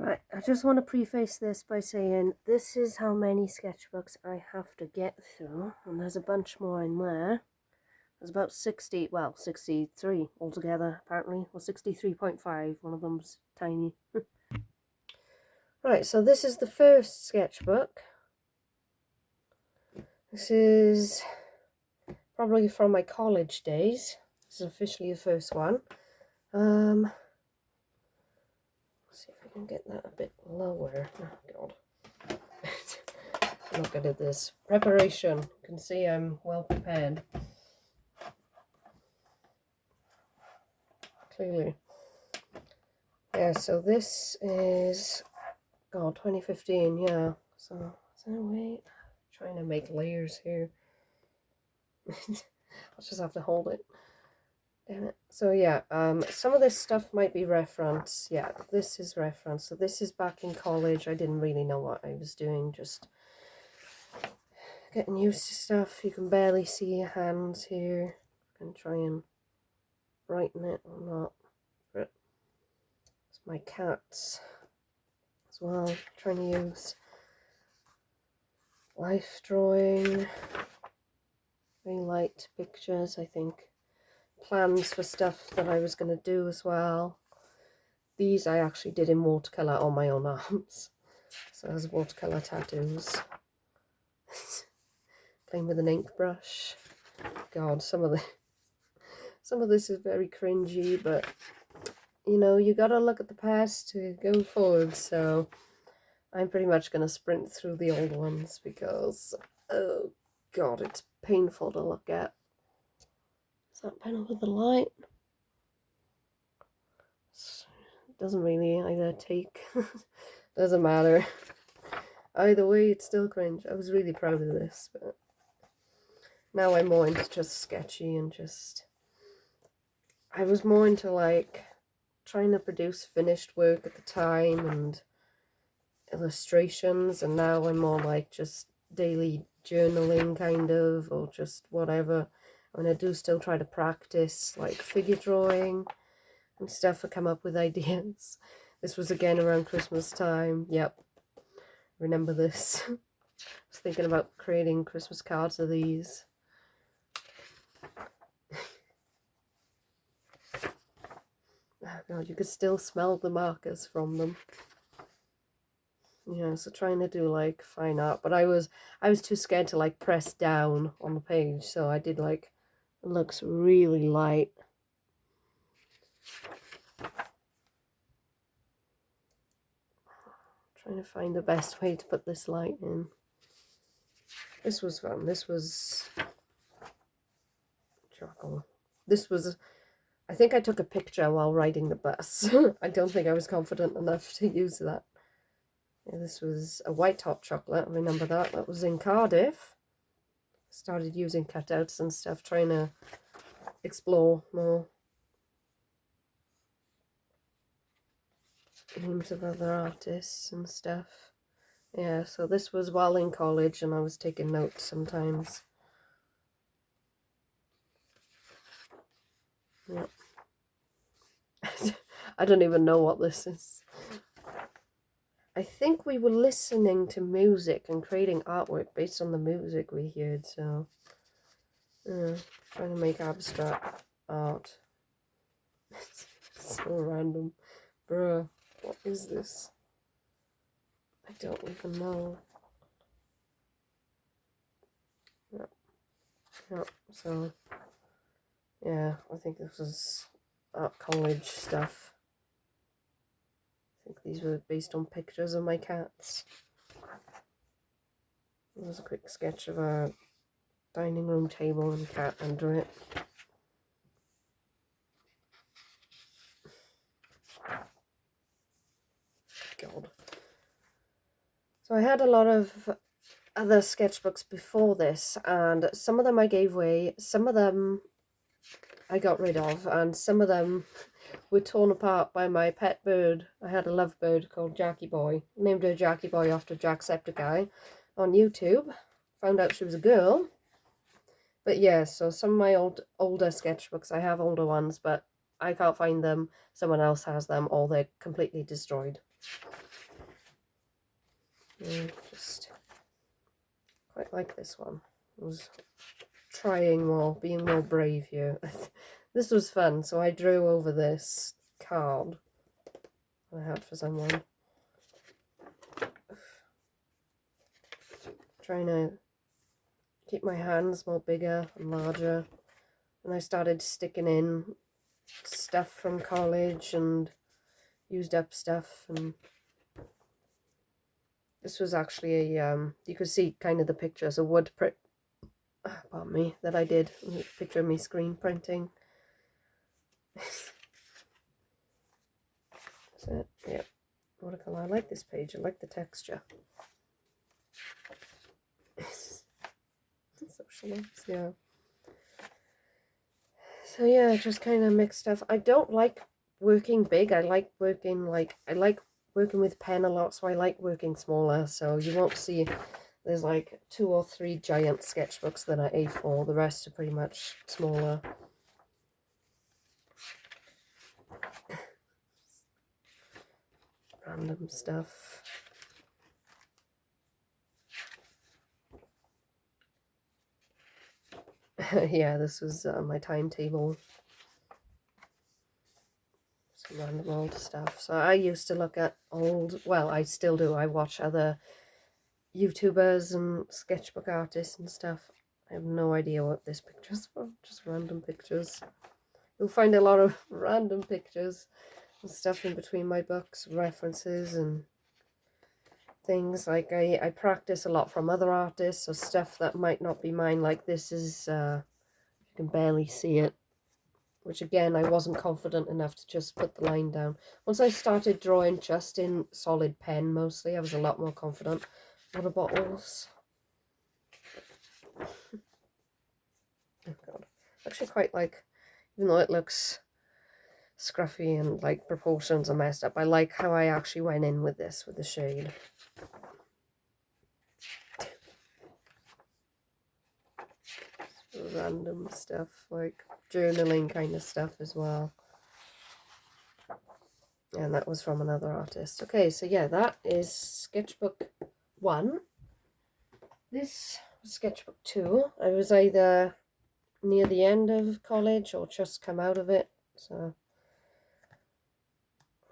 Right, I just want to preface this by saying this is how many sketchbooks I have to get through, and there's a bunch more in there. There's about 60, well, 63 altogether, apparently, or 63.5, one of them's tiny. Right, so this is the first sketchbook. This is probably from my college days. This is officially the first one. Let's see if I can get that a bit lower. Oh, God. I'm not good at this. Preparation. You can see I'm well prepared. Clearly. Yeah, so this is, God, 2015, yeah. So, wait, trying to make layers here. I'll just have to hold it. Damn it. So yeah, some of this stuff might be reference. Yeah, this is reference. So this is back in college. I didn't really know what I was doing, just getting used to stuff. You can barely see your hands here. I can try and brighten it or not. But it's my cats as well. Trying to use life drawing, very light pictures, I think. Plans for stuff that I was going to do as well. These I actually did in watercolour on my own arms. So there's watercolour tattoos. Playing with an ink brush. God, some of this is very cringy, but you know, you gotta look at the past to go forward, so I'm pretty much gonna sprint through the old ones because, oh God, it's painful to look at. Is that pen over the light? It doesn't really either take. Doesn't matter. Either way, it's still cringe. I was really proud of this, but now I'm more into just sketchy and just... I was more into like trying to produce finished work at the time and illustrations, and now I'm more like just daily journaling kind of, or just whatever. I mean, I do still try to practice like figure drawing and stuff. I come up with ideas. This was again around Christmas time. Yep, remember this. I was thinking about creating Christmas cards of these. Oh God, you could still smell the markers from them. Yeah, so trying to do like fine art, but I was too scared to like press down on the page, so I did like, it looks really light. Trying to find the best way to put this light in. This was fun. This was charcoal. This was, I think I took a picture while riding the bus. I don't think I was confident enough to use that. Yeah, this was a white hot chocolate. I remember that. That was in Cardiff. Started using cutouts and stuff, trying to explore more names of other artists and stuff. Yeah, so this was while in college and I was taking notes sometimes. Yep. I don't even know what this is. I think we were listening to music and creating artwork based on the music we heard, so trying to make abstract art. So random. Bruh, what is this? I don't even know. Yep, so yeah, I think this was art college stuff. I think these were based on pictures of my cats. There was a quick sketch of a dining room table and cat under it. God. So I had a lot of other sketchbooks before this, and some of them I gave away, some of them I got rid of, and some of them were torn apart by my pet bird. I had a lovebird called Jackie Boy. Named her Jackie Boy after Jacksepticeye on YouTube. Found out she was a girl. But yeah, so some of my older sketchbooks, I have older ones, but I can't find them. Someone else has them, or they're completely destroyed. Just quite like this one. I was trying more, being more brave here. This was fun, so I drew over this card I had for someone. Trying to keep my hands more bigger and larger. And I started sticking in stuff from college and used up stuff. And this was actually a, you could see kind of the pictures, a wood print, pardon me, that I did. A picture of me screen printing. So, yeah, watercolor. I like this page. I like the texture. Socialists, yeah. So yeah, just kind of mixed stuff. I don't like working big. I like working working with pen a lot, so I like working smaller. So you won't see, there's like 2 or 3 giant sketchbooks that are A4. The rest are pretty much smaller. Random stuff. Yeah, this was my timetable. Some random old stuff. So I used to look at old, well, I still do. I watch other YouTubers and sketchbook artists and stuff. I have no idea what this picture's for. Just random pictures. You'll find a lot of random pictures and stuff in between my books, references and things. Like I practice a lot from other artists, or stuff that might not be mine. Like this is, you can barely see it, which again, I wasn't confident enough to just put the line down. Once I started drawing just in solid pen mostly, I was a lot more confident. Water bottles. Oh god. Actually quite like, even though it looks scruffy and like proportions are messed up, I like how I actually went in with this, with the shade. Random stuff, like journaling kind of stuff as well. And that was from another artist. Okay, so yeah, that is sketchbook 1. This was sketchbook 2. I was either near the end of college or just come out of it. So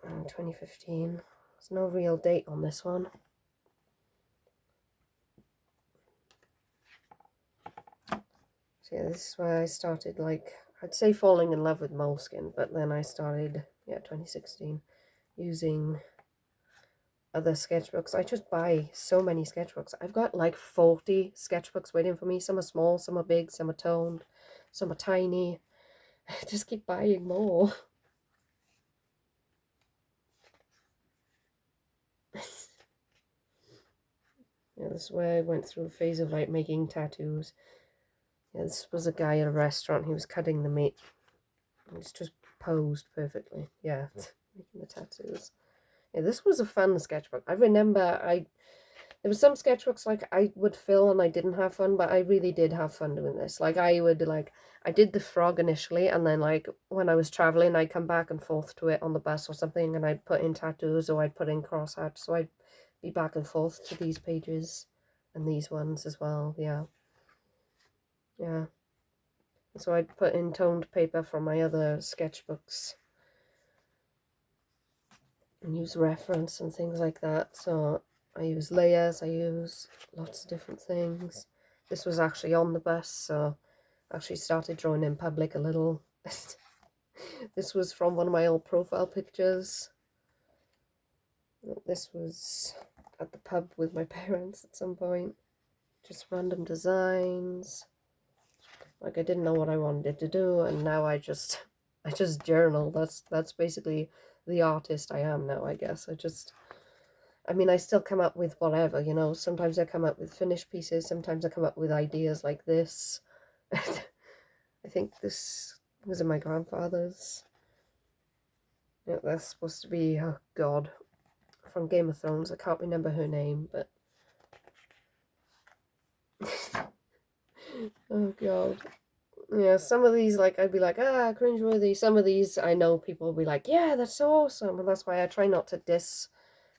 2015. There's no real date on this one. So yeah, this is where I started, like, I'd say falling in love with Moleskine, but then I started, yeah, 2016, using other sketchbooks. I just buy so many sketchbooks. I've got like 40 sketchbooks waiting for me. Some are small, some are big, some are toned, some are tiny. I just keep buying more. Yeah, this is where I went through a phase of like making tattoos. Yeah, this was a guy at a restaurant. He was cutting the meat. It's just posed perfectly. Yeah, making the tattoos. Yeah, this was a fun sketchbook. I remember there was some sketchbooks like I would fill and I didn't have fun, but I really did have fun doing this. Like I did the frog initially, and then like when I was traveling, I'd come back and forth to it on the bus or something, and I'd put in tattoos or I'd put in crosshatch. So I'd be back and forth to these pages and these ones as well. Yeah. Yeah. So I'd put in toned paper from my other sketchbooks and use reference and things like that. So I use layers, I use lots of different things. This was actually on the bus, so I actually started drawing in public a little. This was from one of my old profile pictures. This was at the pub with my parents at some point. Just random designs. Like I didn't know what I wanted to do, and now I just journal. That's basically the artist I am now, I guess. I mean, I still come up with whatever, you know. Sometimes I come up with finished pieces. Sometimes I come up with ideas like this. I think this was in my grandfather's. Yeah, that's supposed to be, oh God, from Game of Thrones. I can't remember her name, but... Oh God. Yeah, some of these, like, I'd be like, cringeworthy. Some of these, I know people will be like, yeah, that's so awesome. And that's why I try not to diss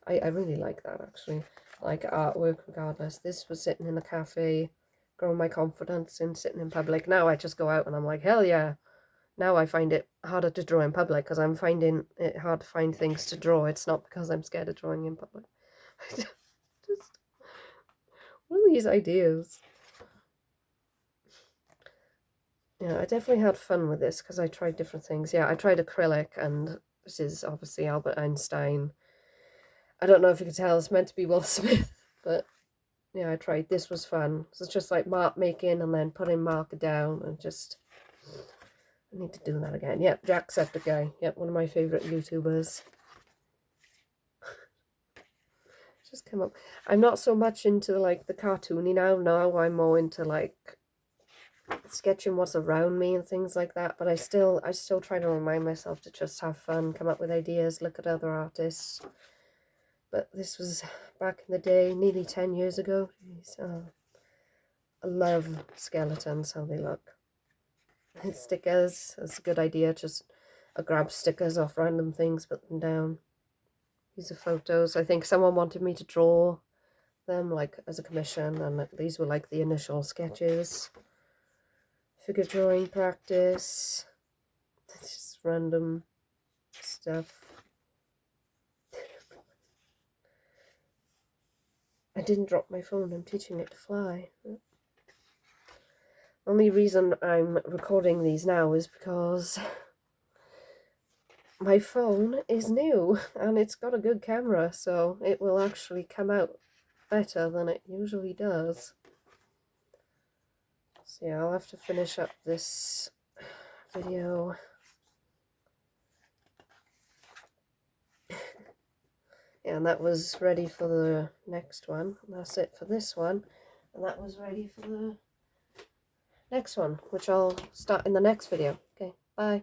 I really like that, actually. Like artwork regardless. This was sitting in a cafe, growing my confidence in sitting in public. Now I just go out and I'm like, hell yeah. Now I find it harder to draw in public because I'm finding it hard to find things to draw. It's not because I'm scared of drawing in public. Just, what are these ideas? Yeah, I definitely had fun with this because I tried different things. Yeah, I tried acrylic, and this is obviously Albert Einstein. I don't know if you could tell, it's meant to be Will Smith, but yeah, I tried. This was fun. So it's just like mark making and then putting marker down and just... I need to do that again. Yep, Jacksepticeye. Yep, one of my favourite YouTubers. Just come up. I'm not so much into like the cartoony now. Now I'm more into like sketching what's around me and things like that. But I still try to remind myself to just have fun, come up with ideas, look at other artists. But this was back in the day, nearly 10 years ago. Jeez, I love skeletons, how they look. And stickers, that's a good idea. Just I grab stickers off random things, put them down. These are photos. I think someone wanted me to draw them like as a commission, and these were like the initial sketches. Figure drawing practice. It's just random stuff. I didn't drop my phone. I'm teaching it to fly. Only reason I'm recording these now is because my phone is new and it's got a good camera, so it will actually come out better than it usually does. So yeah, I'll have to finish up this video. Yeah, and that was ready for the next one. And that's it for this one. And that was ready for the next one, which I'll start in the next video. Okay, bye.